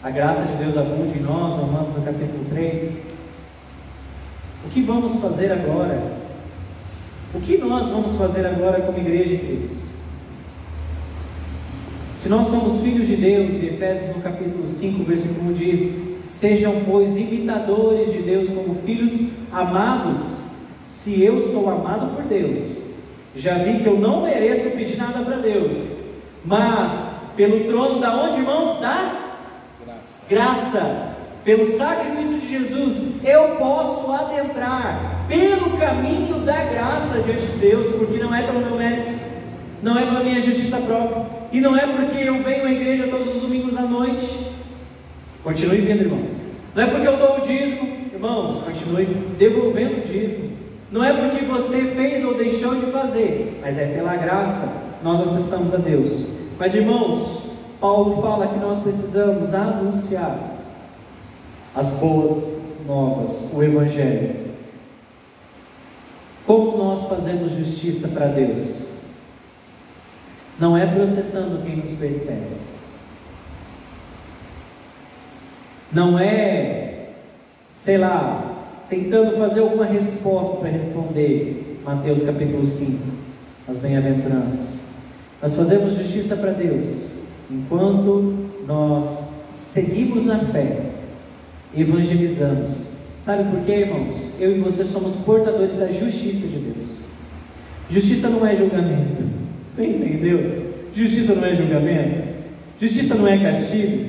a graça de Deus abunde em nós, Romanos no capítulo 3. O que vamos fazer agora? O que nós vamos fazer agora como igreja, queridos? Se nós somos filhos de Deus, e Efésios no capítulo 5, versículo 1 diz: sejam, pois, imitadores de Deus como filhos amados. Se eu sou amado por Deus, já vi que eu não mereço pedir nada para Deus, mas pelo trono da onde, irmãos? Da graça, pelo sacrifício de Jesus, eu posso adentrar pelo caminho da graça diante de Deus, porque não é pelo meu mérito, não é pela minha justiça própria, e não é porque eu venho à igreja todos os domingos à noite. Continue vindo, irmãos. Não é porque eu dou o dízimo, irmãos, continue devolvendo o dízimo. Não é porque você fez ou deixou de fazer, mas é pela graça nós acessamos a Deus. Mas irmãos, Paulo fala que nós precisamos anunciar as boas novas, o Evangelho. Como nós fazemos justiça para Deus? Não é processando quem nos persegue. Não é, sei lá, tentando fazer alguma resposta para responder Mateus capítulo 5, as bem-aventuranças. Nós fazemos justiça para Deus enquanto nós seguimos na fé, evangelizamos. Sabe por quê, irmãos? Eu e você somos portadores da justiça de Deus. Justiça não é julgamento. Você entendeu? Justiça não é julgamento. Justiça não é castigo.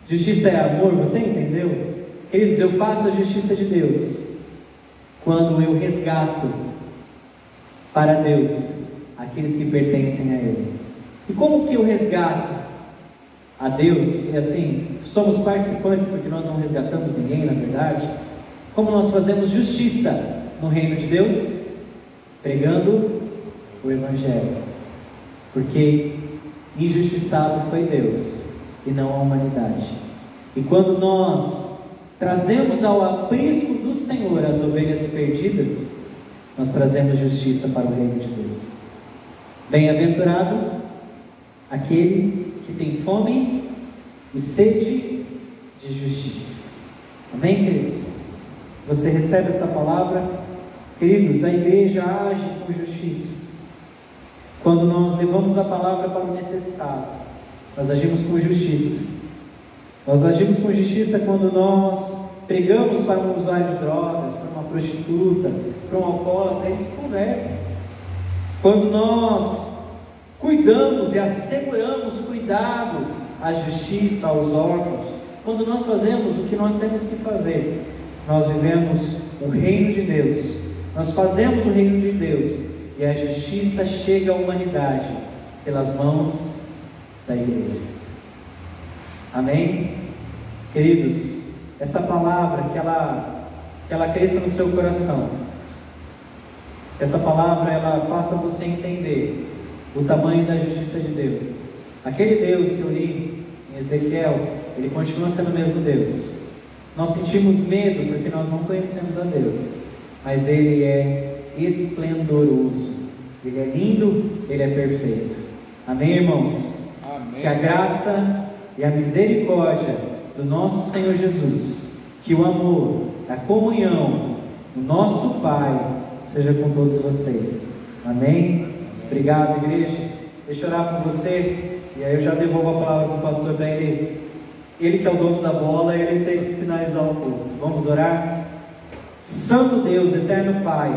Justiça é amor. Você entendeu? Queridos, eu faço a justiça de Deus quando eu resgato para Deus aqueles que pertencem a Ele. E como que eu resgato a Deus? E assim, somos participantes porque nós não resgatamos ninguém, na verdade. Como nós fazemos justiça no reino de Deus? Pregando o Evangelho. Porque injustiçado foi Deus e não a humanidade. E quando nós trazemos ao aprisco do Senhor as ovelhas perdidas, nós trazemos justiça para o reino de Deus. Bem-aventurado aquele que tem fome e sede de justiça. Amém, queridos? Você recebe essa palavra? Queridos, a igreja age com justiça. Quando nós levamos a palavra para o necessitado, nós agimos com justiça. Nós agimos com justiça quando nós pregamos para um usuário de drogas, para uma prostituta, para um alcoólatra, eles se convertem. Quando nós cuidamos e asseguramos cuidado à justiça, aos órfãos, quando nós fazemos o que nós temos que fazer, nós vivemos o reino de Deus, nós fazemos o reino de Deus, e a justiça chega à humanidade pelas mãos da igreja. Amém? Queridos, essa palavra que ela cresça no seu coração, que essa palavra ela faça você entender o tamanho da justiça de Deus. Aquele Deus que eu li em Ezequiel, ele continua sendo o mesmo Deus. Nós sentimos medo porque nós não conhecemos a Deus, mas Ele é esplendoroso, Ele é lindo, Ele é perfeito. Amém, irmãos? Amém. Que a graça e a misericórdia do nosso Senhor Jesus, que o amor, a comunhão do nosso Pai seja com todos vocês. Amém? Obrigado, igreja. Deixa eu orar por você, e aí eu já devolvo a palavra para o pastor para ele que é o dono da bola, ele tem que finalizar o culto. Vamos orar? Santo Deus, eterno Pai,